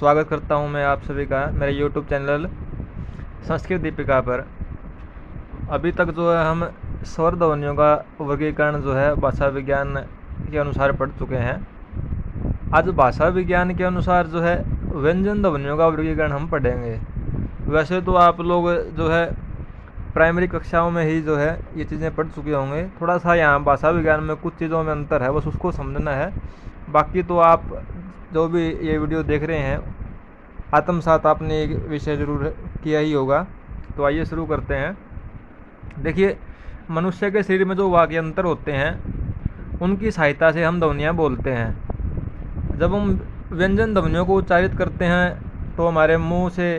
स्वागत करता हूं मैं आप सभी का मेरे YouTube चैनल संस्कृत दीपिका पर। अभी तक जो है हम स्वर ध्वनियों का वर्गीकरण जो है भाषा विज्ञान के अनुसार पढ़ चुके हैं। आज भाषा विज्ञान के अनुसार जो है व्यंजन ध्वनियों का वर्गीकरण हम पढ़ेंगे। वैसे तो आप लोग जो है प्राइमरी कक्षाओं में ही जो है ये चीज़ें पढ़ चुके होंगे। थोड़ा सा यहाँ भाषा विज्ञान में कुछ चीज़ों में अंतर है, बस उसको समझना है। बाकी तो आप जो भी ये वीडियो देख रहे हैं आत्मसात आपने एक विषय ज़रूर किया ही होगा। तो आइए शुरू करते हैं। देखिए, मनुष्य के शरीर में जो वाक्य अंतर होते हैं उनकी सहायता से हम ध्वनियाँ बोलते हैं। जब हम व्यंजन ध्वनियों को उच्चारित करते हैं तो हमारे मुंह से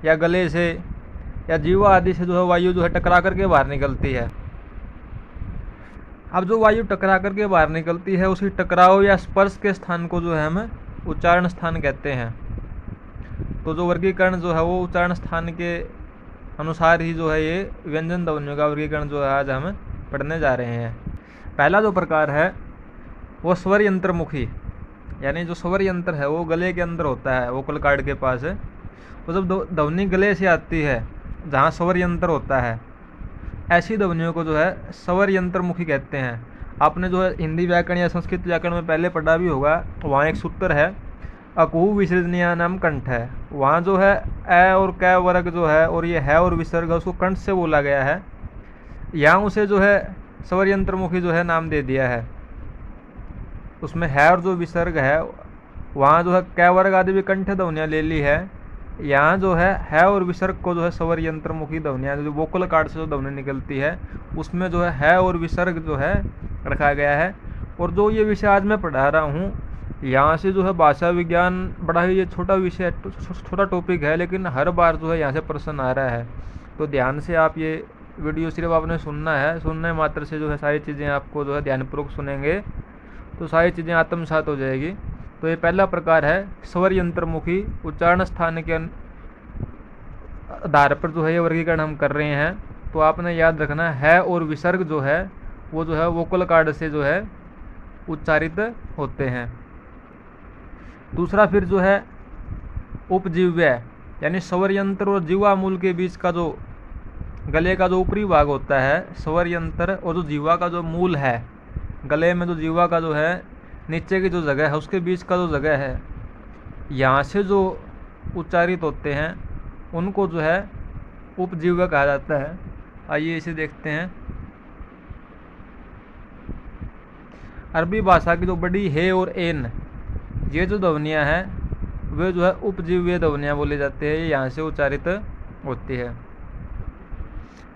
या गले से या जीवा आदि से जो है वायु जो है टकरा करके बाहर निकलती है। अब जो वायु टकरा करके बाहर निकलती है उसी टकराव या स्पर्श के स्थान को जो है हम उच्चारण स्थान कहते हैं। तो जो वर्गीकरण जो है वो उच्चारण स्थान के अनुसार ही जो है ये व्यंजन ध्वनियों का वर्गीकरण जो है आज हम पढ़ने जा रहे हैं। पहला जो प्रकार है वो स्वर यंत्रमुखी, यानी जो स्वर यंत्र है वो गले के अंदर होता है, वोकल कार्ड के पास है। तो जब ध्वनि गले से आती है जहाँ स्वर यंत्र होता है, ऐसी ध्वनियों को जो है स्वर यंत्रमुखी कहते हैं। आपने जो है हिंदी व्याकरण या संस्कृत व्याकरण में पहले पढ़ा भी होगा, वहाँ एक सूत्र है अकुहु विसर्जनीय नाम कंठ है। वहाँ जो है ए और कै वर्ग जो है और ये है और विसर्ग है उसको कंठ से बोला गया है। यहाँ उसे जो है स्वर यंत्रमुखी जो है नाम दे दिया है। उसमें है और जो विसर्ग है वहाँ जो है कै वर्ग आदि भी कंठ ध्वनियाँ ले ली है। यहाँ जो है और विसर्ग को जो है स्वर यंत्रमुखी ध्वनियाँ जो वोकल कार्ड से जो ध्वनि निकलती है उसमें जो है और विसर्ग जो है रखा गया है। और जो ये विषय आज मैं पढ़ा रहा हूँ यहाँ से जो है भाषा विज्ञान बड़ा ही ये छोटा विषय छोटा टॉपिक है, लेकिन हर बार जो है यहाँ से प्रश्न आ रहा है। तो ध्यान से आप ये वीडियो सिर्फ आपने सुनना है, सुनने मात्र से जो है सारी चीज़ें आपको जो है ध्यानपूर्वक सुनेंगे तो सारी चीज़ें आत्मसात हो जाएगी। तो ये पहला प्रकार है स्वर यंत्रमुखी। उच्चारण स्थान के आधार पर जो है ये वर्गीकरण हम कर रहे हैं। तो आपने याद रखना है और विसर्ग जो है वो जो है वोकल कार्ड से जो है उच्चारित होते हैं। दूसरा फिर जो है उपजीव्य, यानी स्वर यंत्र और जीवा मूल के बीच का जो गले का जो ऊपरी भाग होता है, स्वर यंत्र और जो जीवा का जो मूल है, गले में जो जीवा का जो है नीचे की जो जगह है उसके बीच का जो जगह है, यहाँ से जो उच्चारित होते हैं उनको जो है उपजीव्य कहा जाता है। आइए इसे देखते हैं। अरबी भाषा की जो बड़ी हे और एन ये जो ध्वनियाँ हैं वे जो है उपजीव्य ध्वनियाँ बोली जाती है, ये यहाँ से उच्चारित होती है।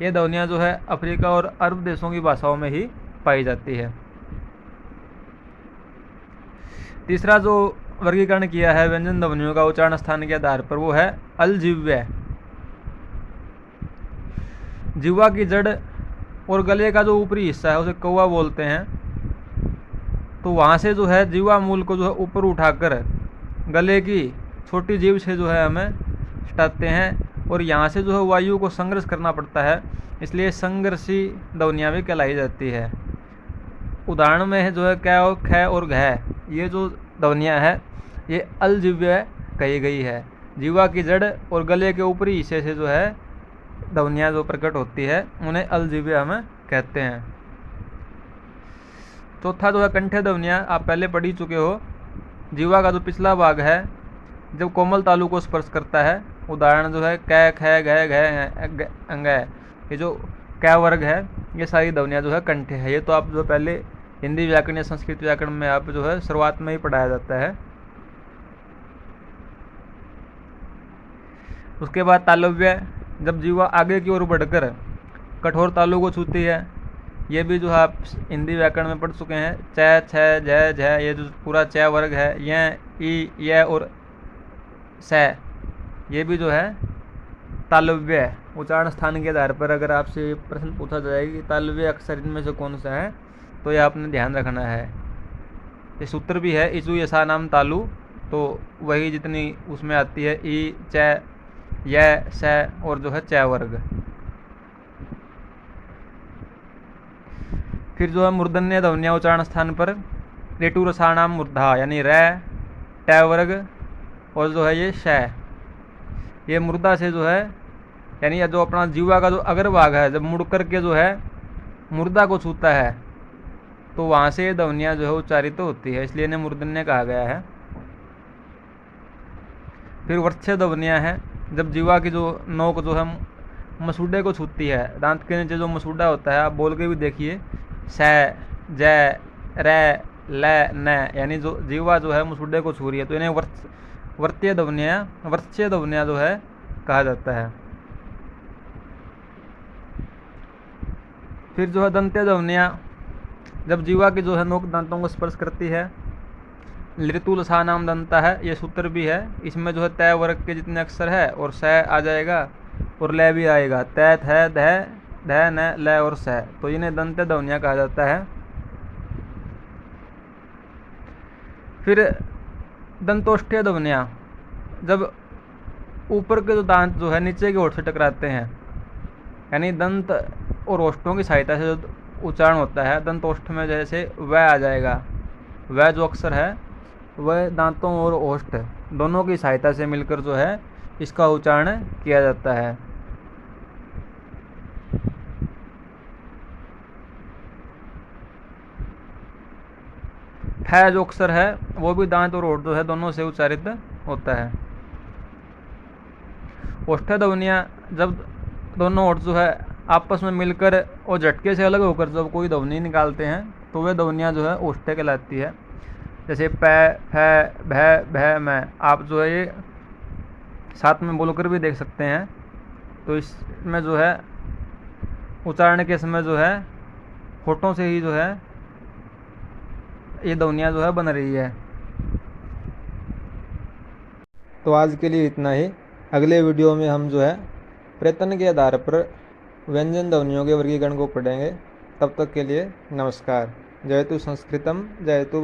ये ध्वनियाँ जो है अफ्रीका और अरब देशों की भाषाओं में ही पाई जाती है। तीसरा जो वर्गीकरण किया है व्यंजन ध्वनियों का उच्चारण स्थान के आधार पर वो है अलजीव्य। जीवा की जड़ और गले का जो ऊपरी हिस्सा है उसे कौवा बोलते हैं। तो वहाँ से जो है जीवा मूल को जो है ऊपर उठाकर गले की छोटी जीभ से जो है हमें हटाते हैं और यहाँ से जो है वायु को संघर्ष करना पड़ता है, इसलिए संघर्षी ध्वनियाँ भी कहलाई जाती है। उदाहरण में है जो है कै और ख और घ, ये जो ध्वनियाँ है ये अलजीव्य कही गई है। जीवा की जड़ और गले के ऊपरी हिस्से से जो है ध्वनियाँ जो प्रकट होती है उन्हें अलजीव्य हम कहते हैं। चौथा जो है कंठे ध्वनियाँ आप पहले पढ़ ही चुके हो। जीवा का जो पिछला भाग है जब कोमल तालु को स्पर्श करता है, उदाहरण जो है कै ख घ अंग, ये जो कै वर्ग है ये सारी ध्वनियाँ जो है कंठे है। ये तो आप जो पहले हिंदी व्याकरण या संस्कृत व्याकरण में आप जो है शुरुआत में ही पढ़ाया जाता है। उसके बाद तालव्य, जब जीवा आगे की ओर बढ़कर कठोर तालु को छूती है, ये भी जो है आप हिंदी व्याकरण में पढ़ चुके हैं। च छ झ झ, ये जो पूरा च वर्ग है, य ई य और स, ये भी जो है तालव्य। उच्चारण स्थान के आधार पर अगर आपसे प्रश्न पूछा जाएगा कि तालव्य अक्षर इनमें से कौन सा है तो ये आपने ध्यान रखना है। ये सूत्र भी है इचु यसा नाम तालु, तो वही जितनी उसमें आती है ई च य स और जो है च वर्ग। फिर जो है मूर्धन्य ध्वनियाँ उच्चारण स्थान पर ऋतु रसाणाम मूर्धा, यानी र ट वर्ग और जो है ये श, ये मुर्दा से जो है, यानी जो अपना जीवा का जो अग्रभाग है, जब मुड़ करके जो है मुर्दा को छूता है तो वहाँ से ये ध्वनियाँ जो है उच्चारित तो होती है, इसलिए इन्हें मूर्धन्य कहा गया है। फिर वर्च्य ध्वनियाँ हैं, जब जीवा की जो नोक जो है मसूड़े को छूती है, दांत के नीचे जो मसूड़ा होता है, आप बोल के भी देखिए, स, ज, र, ल, न, यानी जो जीवा जो है मसूड़े को छू रही है, तो इन्हें वर्च्य ध्वनियाँ जो है कहा जाता है। फिर जो है दंत्य ध्वनियाँ, जब जीवा की जो है नोक दांतों को स्पर्श करती है। लितुल सा नाम दंता है, ये सूत्र भी है, इसमें जो है तय वर्ग के जितने अक्षर है और स आ जाएगा और ल भी आएगा, तय, थ, ध, ध, न, ल और स, तो इन्हें दंत्य ध्वनियाँ कहा जाता है। फिर दंतोष्ठ्य ध्वनियाँ, जब ऊपर के जो दांत जो है नीचे के ओर से टकराते हैं, यानी दंत और ओष्ठों की सहायता से जो उच्चारण होता है, दंतोष्ठ में जैसे व आ जाएगा, वह जो अक्षर है वह दांतों और ओष्ठ दोनों की सहायता से मिलकर जो है इसका उच्चारण किया जाता है। फ जो अक्षर है वो भी दांत और ओठ जो है दोनों से उच्चारित होता है। ओष्ठ ध्वनियाँ, जब दोनों ओठ जो है आपस में मिलकर और झटके से अलग होकर जब कोई ध्वनि निकालते हैं तो वे ध्वनियाँ जो है ओष्ठ कहलाती है। जैसे प, फ, भ, भ, मैं, आप जो है ये साथ में बोलकर भी देख सकते हैं, तो इसमें जो है उच्चारण के समय जो है होठों से ही जो है ये ध्वनियाँ जो है बन रही है। तो आज के लिए इतना ही। अगले वीडियो में हम जो है प्रयत्न के आधार पर व्यंजन ध्वनियों के वर्गीकरण को पढ़ेंगे। तब तक के लिए नमस्कार। जयतु संस्कृतम, जयतु